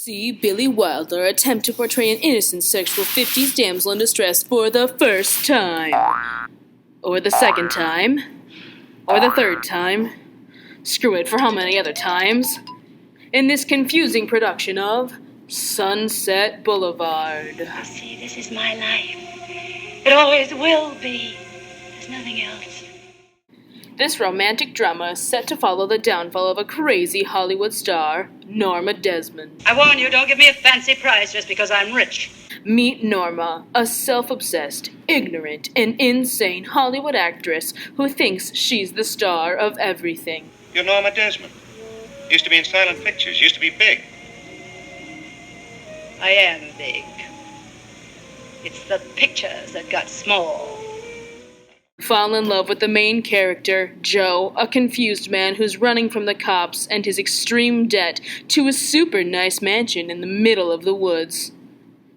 See Billy Wilder attempt to portray an innocent sexual 50s damsel in distress for the first time. Or the second time. Or the third time. Screw it, for how many other times? In this confusing production of Sunset Boulevard. You see, this is my life. It always will be. There's nothing else. This romantic drama is set to follow the downfall of a crazy Hollywood star, Norma Desmond. I warn you, don't give me a fancy prize just because I'm rich. Meet Norma, a self-obsessed, ignorant, and insane Hollywood actress who thinks she's the star of everything. You're Norma Desmond. Used to be in silent pictures, used to be big. I am big. It's the pictures that got small. Fall in love with the main character, Joe, a confused man who's running from the cops and his extreme debt to a super nice mansion in the middle of the woods.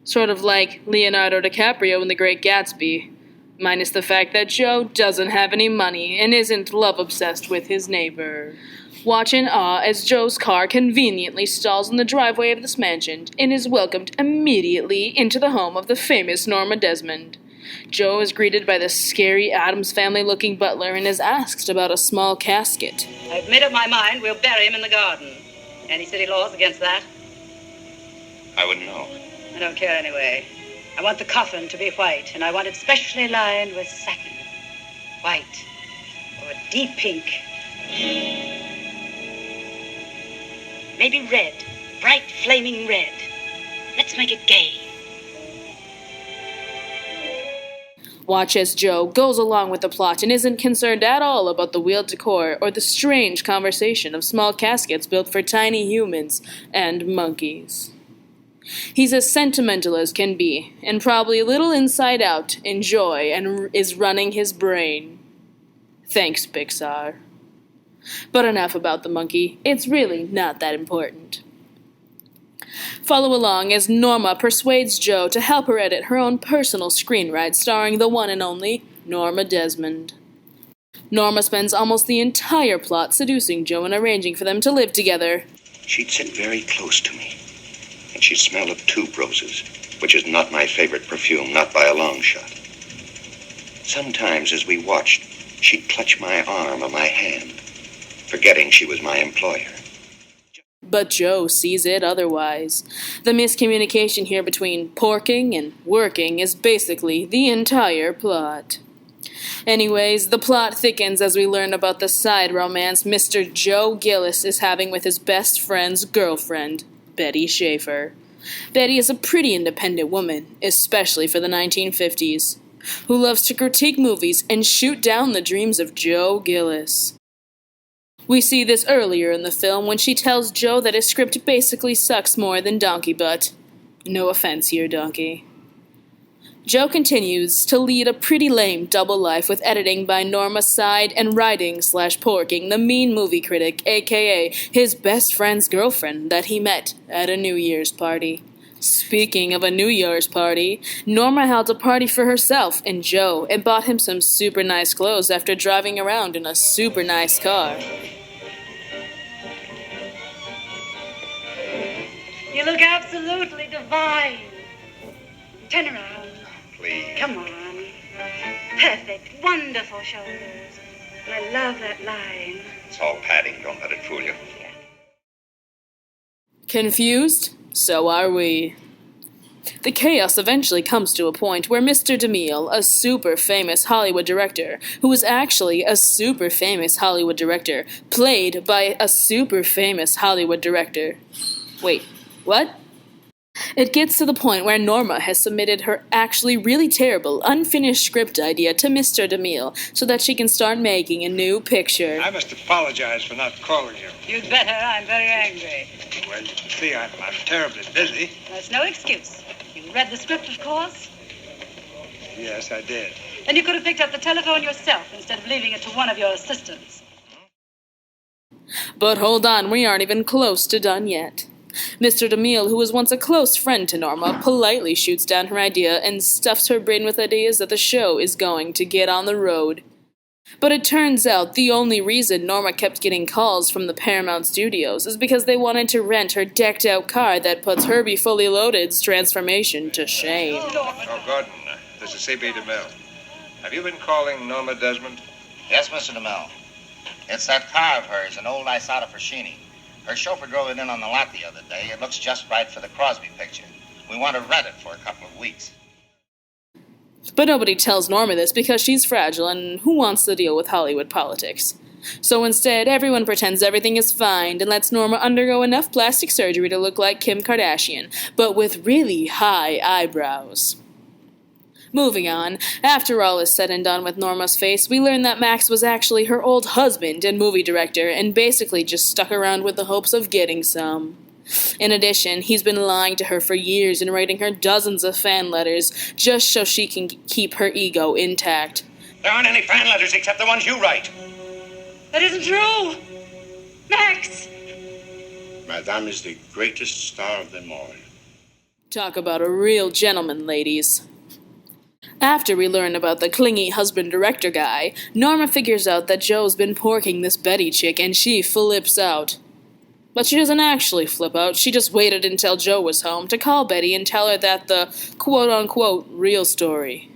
Sort of like Leonardo DiCaprio in The Great Gatsby, minus the fact that Joe doesn't have any money and isn't love-obsessed with his neighbor. Watch in awe as Joe's car conveniently stalls in the driveway of this mansion and is welcomed immediately into the home of the famous Norma Desmond. Joe is greeted by the scary Addams Family-looking butler and is asked about a small casket. I've made up my mind we'll bury him in the garden. Any city laws against that? I wouldn't know. I don't care anyway. I want the coffin to be white, and I want it specially lined with satin. White. Or deep pink. Maybe red. Bright, flaming red. Let's make it gay. Watch as Joe goes along with the plot and isn't concerned at all about the wheeled decor or the strange conversation of small caskets built for tiny humans and monkeys. He's as sentimental as can be, and probably a little inside out in joy and is running his brain. Thanks, Pixar. But enough about the monkey. It's really not that important. Follow along as Norma persuades Joe to help her edit her own personal screenwrite starring the one and only Norma Desmond. Norma spends almost the entire plot seducing Joe and arranging for them to live together. She'd sit very close to me, and she'd smell of tuberoses, which is not my favorite perfume, not by a long shot. Sometimes as we watched, she'd clutch my arm or my hand, forgetting she was my employer. But Joe sees it otherwise. The miscommunication here between porking and working is basically the entire plot. Anyways, the plot thickens as we learn about the side romance Mr. Joe Gillis is having with his best friend's girlfriend, Betty Schaefer. Betty is a pretty independent woman, especially for the 1950s, who loves to critique movies and shoot down the dreams of Joe Gillis. We see this earlier in the film when she tells Joe that his script basically sucks more than Donkey Butt. No offense here, Donkey. Joe continues to lead a pretty lame double life with editing by Norma Side and writing/porking the mean movie critic, aka his best friend's girlfriend that he met at a New Year's party. Speaking of a New Year's party, Norma held a party for herself and Joe and bought him some super nice clothes after driving around in a super nice car. You look absolutely divine. Turn around. Please. Come on. Perfect, wonderful shoulders. And I love that line. It's all padding, don't let it fool you. Confused? So are we. The chaos eventually comes to a point where Mr. DeMille, a super famous Hollywood director, who was actually a super famous Hollywood director, played by a super famous Hollywood director. Wait, what? It gets to the point where Norma has submitted her actually really terrible, unfinished script idea to Mr. DeMille so that she can start making a new picture. I must apologize for not calling you. You'd better. I'm very angry. Well, you can see I'm terribly busy. That's no excuse. You read the script, of course? Yes, I did. Then you could have picked up the telephone yourself instead of leaving it to one of your assistants. But hold on, we aren't even close to done yet. Mr. DeMille, who was once a close friend to Norma, politely shoots down her idea and stuffs her brain with ideas that the show is going to get on the road. But it turns out the only reason Norma kept getting calls from the Paramount Studios is because they wanted to rent her decked-out car that puts Herbie Fully Loaded's transformation to shame. Oh, Gordon, this is C.B. DeMille. Have you been calling Norma Desmond? Yes, Mr. DeMille. It's that car of hers, an old Isata Fraschini. Her chauffeur drove it in on the lot the other day. It looks just right for the Crosby picture. We want to rent it for a couple of weeks. But nobody tells Norma this because she's fragile, and who wants to deal with Hollywood politics? So instead, everyone pretends everything is fine and lets Norma undergo enough plastic surgery to look like Kim Kardashian, but with really high eyebrows. Moving on, after all is said and done with Norma's face, we learn that Max was actually her old husband and movie director, and basically just stuck around with the hopes of getting some. In addition, he's been lying to her for years and writing her dozens of fan letters just so she can keep her ego intact. There aren't any fan letters except the ones you write. That isn't true. Max! Madame is the greatest star of them all. Talk about a real gentleman, ladies. After we learn about the clingy husband-director guy, Norma figures out that Joe's been porking this Betty chick and she flips out. But she doesn't actually flip out, she just waited until Joe was home to call Betty and tell her that the quote-unquote real story.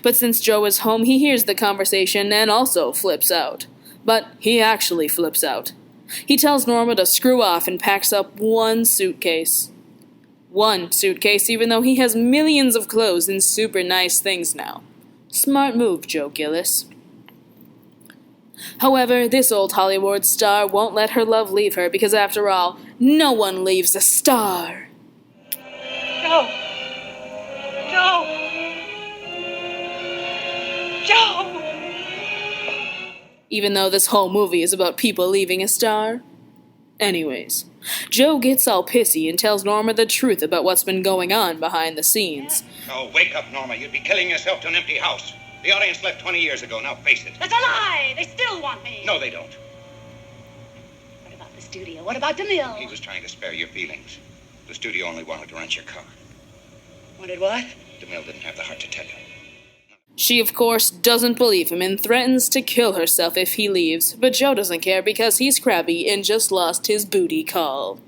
But since Joe is home, he hears the conversation and also flips out. But he actually flips out. He tells Norma to screw off and packs up one suitcase. One suitcase, even though he has millions of clothes and super nice things now. Smart move, Joe Gillis. However, this old Hollywood star won't let her love leave her because, after all, no one leaves a star. Joe! Joe! Joe! Even though this whole movie is about people leaving a star. Anyways, Joe gets all pissy and tells Norma the truth about what's been going on behind the scenes. Oh, wake up, Norma. You'd be killing yourself to an empty house. The audience left 20 years ago. Now face it. That's a lie! They still want me! No, they don't. What about the studio? What about DeMille? He was trying to spare your feelings. The studio only wanted to rent your car. Wanted what? DeMille didn't have the heart to tell you. She, of course, doesn't believe him and threatens to kill herself if he leaves, but Joe doesn't care because he's crabby and just lost his booty call.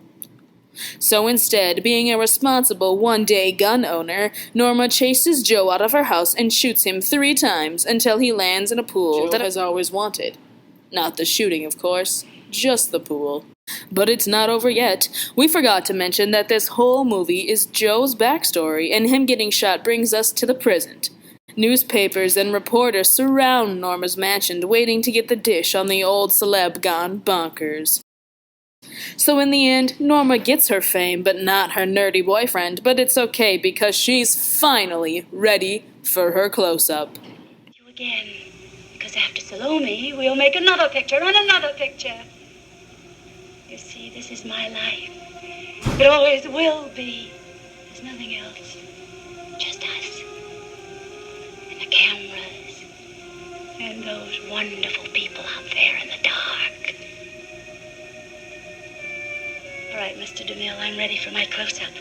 So instead, being a responsible one-day gun owner, Norma chases Joe out of her house and shoots him 3 times until he lands in a pool that has always wanted. Not the shooting, of course, just the pool. But it's not over yet. We forgot to mention that this whole movie is Joe's backstory, and him getting shot brings us to the present. Newspapers and reporters surround Norma's mansion, waiting to get the dish on the old celeb gone bonkers. So in the end, Norma gets her fame, but not her nerdy boyfriend, but it's okay because she's finally ready for her close-up. You again, because after Salome, we'll make another picture and another picture. You see, this is my life. It always will be. There's nothing else. Just us. And the cameras. And those wonderful people out there in the dark. All right, Mr. DeMille, I'm ready for my close-up.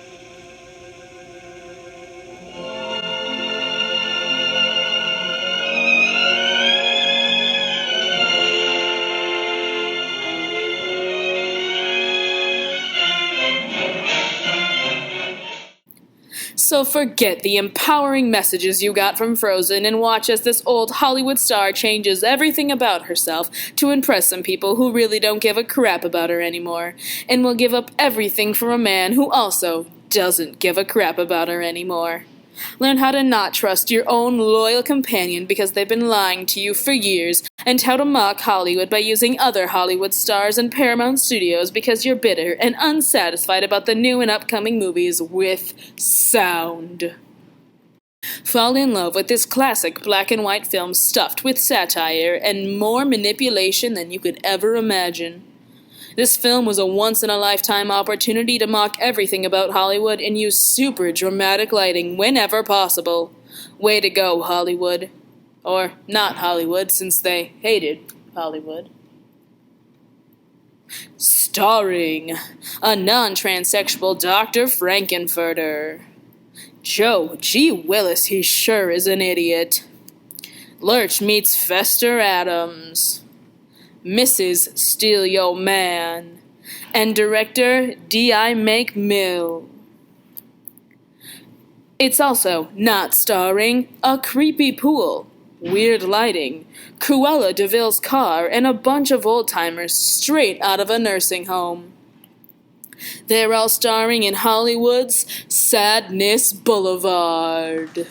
So forget the empowering messages you got from Frozen and watch as this old Hollywood star changes everything about herself to impress some people who really don't give a crap about her anymore, and will give up everything for a man who also doesn't give a crap about her anymore. Learn how to not trust your own loyal companion because they've been lying to you for years, and how to mock Hollywood by using other Hollywood stars and Paramount Studios because you're bitter and unsatisfied about the new and upcoming movies with sound. Fall in love with this classic black and white film stuffed with satire and more manipulation than you could ever imagine. This film was a once-in-a-lifetime opportunity to mock everything about Hollywood and use super dramatic lighting whenever possible. Way to go, Hollywood. Or not Hollywood, since they hated Hollywood. Starring a non-transsexual Dr. Frankenfurter. Joe G. Willis, he sure is an idiot. Lurch meets Fester Adams, Mrs. Steal Your Man, and director D.I. McMill. It's also not starring a creepy pool, weird lighting, Cruella de Vil's car, and a bunch of old-timers straight out of a nursing home. They're all starring in Hollywood's Sadness Boulevard.